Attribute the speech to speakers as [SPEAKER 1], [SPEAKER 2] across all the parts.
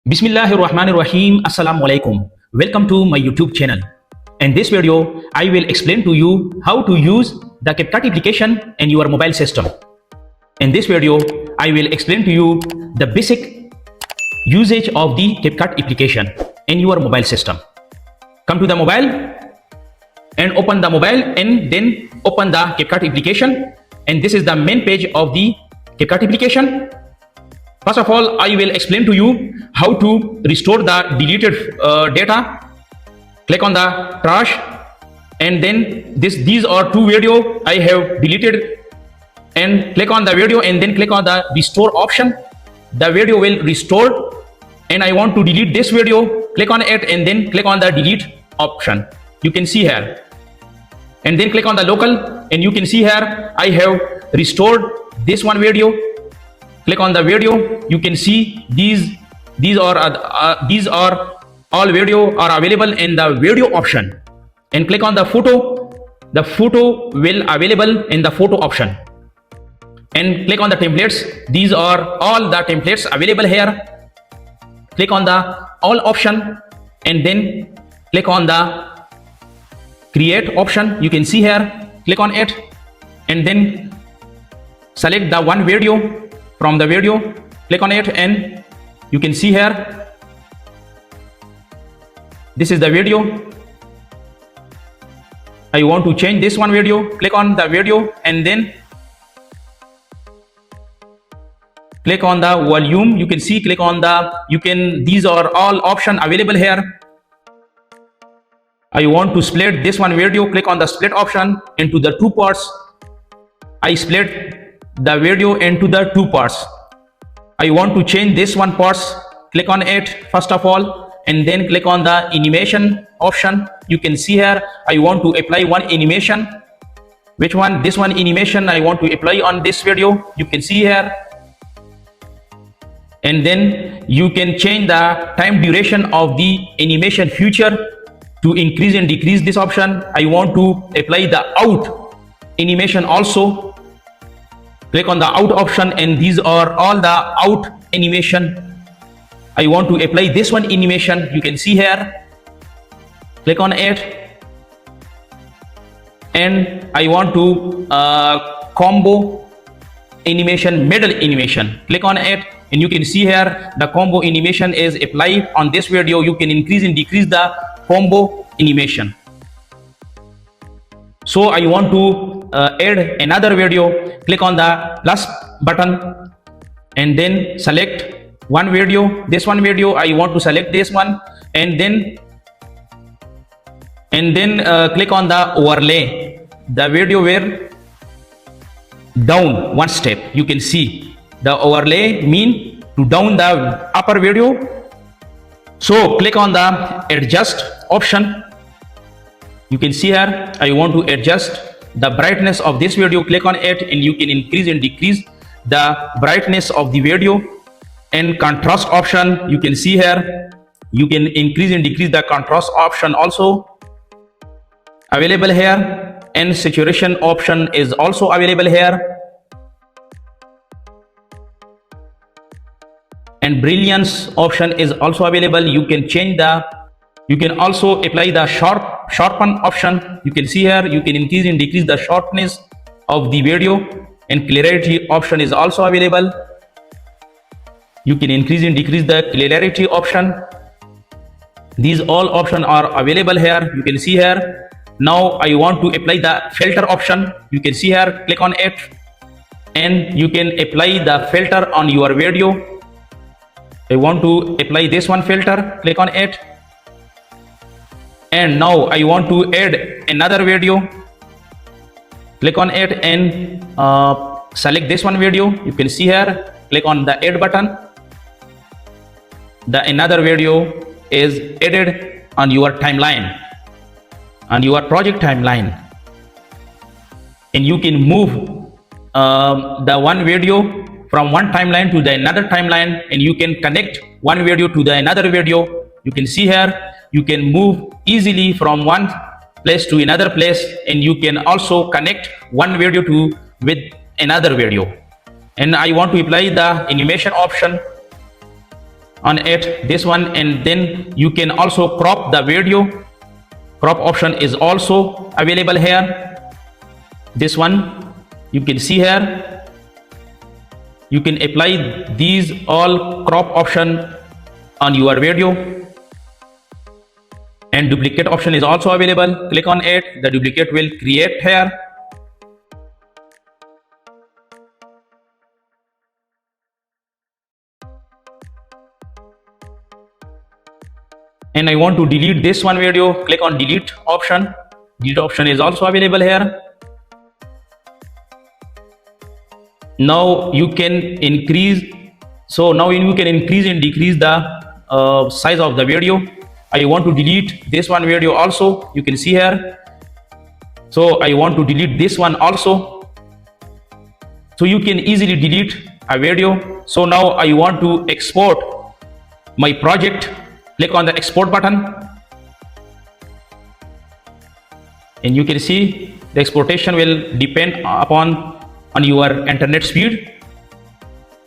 [SPEAKER 1] Bismillahirrahmanirrahim. Assalamu alaikum. Welcome to my YouTube channel. In this video, I will explain to you how to use the CapCut application in your mobile system. In this video, I will explain to you the basic usage of the CapCut application in your mobile system. Come to the mobile and open the mobile and then open the CapCut application. And this is the main page of the CapCut application. First of all, I will explain to you how to restore the deleted data. Click on the trash, and then these are two videos I have deleted, and click on the video and then click on the restore option. The video will restore, and I want to delete this video. Click on it and then click on the delete option. You can see here, and then click on the local, and you can see here I have restored this one video. Click on the video. You can see these are all video are available in the video option. And click on the photo. The photo will available in the photo option. And click on the templates. These are all the templates available here. Click on the all option and then click on the create option. You can see here. Click on it and then select the one video. From the video, click on it and you can see here, this is the video. I want to change this one video. Click on the video and then click on the volume. You can see, click on the, these are all options available here. I want to split this one video. Click on the split option into the two parts. I split the video into the two parts. I want to change this one parts. Click on it first of all and then click on the animation option. You can see here I want to apply one animation. Which one? This one animation I want to apply on this video. You can see here, and then you can change the time duration of the animation feature to increase and decrease this option. I want to apply the out animation also. Click on the out option and these are all the out animation. I want to apply this one animation. You can see here. Click on it and I want to combo animation, middle animation. Click on it and you can see here the combo animation is applied on this video. You can increase and decrease the combo animation. So I want to add another video. Click on the plus button and then select one video. This one video I want to select this one and then click on the overlay. The video were down one step. You can see the overlay mean to down the upper video. So click on the adjust option. You can see here I want to adjust the brightness of this video. Click on it and you can increase and decrease the brightness of the video. And contrast option, you can see here you can increase and decrease the contrast option also available here, and saturation option is also available here, and brilliance option is also available. You can change the, you can also apply the sharpen option. You can see here you can increase and decrease the sharpness of the video, and clarity option is also available. You can increase and decrease the clarity option. These all options are available here. You can see here. Now I want to apply the filter option. You can see here, click on it and you can apply the filter on your video. I want to apply this one filter. Click on it. And now I want to add another video. Click on it and select this one video. You can see here, click on the add button. The another video is added on your timeline, on your project timeline, and you can move the one video from one timeline to the another timeline, and you can connect one video to the another video. You can see here you can move easily from one place to another place, and you can also connect one video to with another video. And I want to apply the animation option on it, this one, and then you can also crop the video. Crop option is also available here. This one you can see here. You can apply these all crop option on your video. And duplicate option is also available. Click on it, the duplicate will create here. And I want to delete this one video. Click on delete option. Delete option is also available here. Now you can increase. So now you can increase and decrease the size of the video. I want to delete this one video also. You can see here. So I want to delete this one also. So you can easily delete a video. So now I want to export my project. Click on the export button, and you can see the exportation will depend upon your internet speed.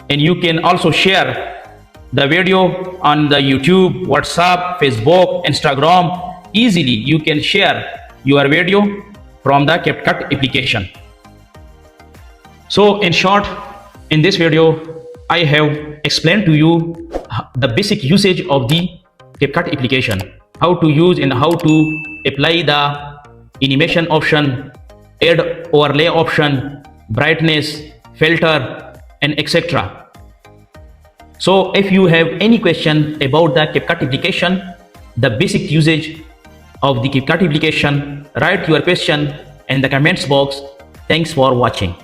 [SPEAKER 1] And you can also share the video on the YouTube, WhatsApp, Facebook, Instagram. Easily you can share your video from the CapCut application. So in short, in this video I have explained to you the basic usage of the CapCut application, how to use and how to apply the animation option, add overlay option, brightness, filter, and etc. So if you have any question about the CapCut application, the basic usage of the CapCut application, write your question in the comments box. Thanks for watching.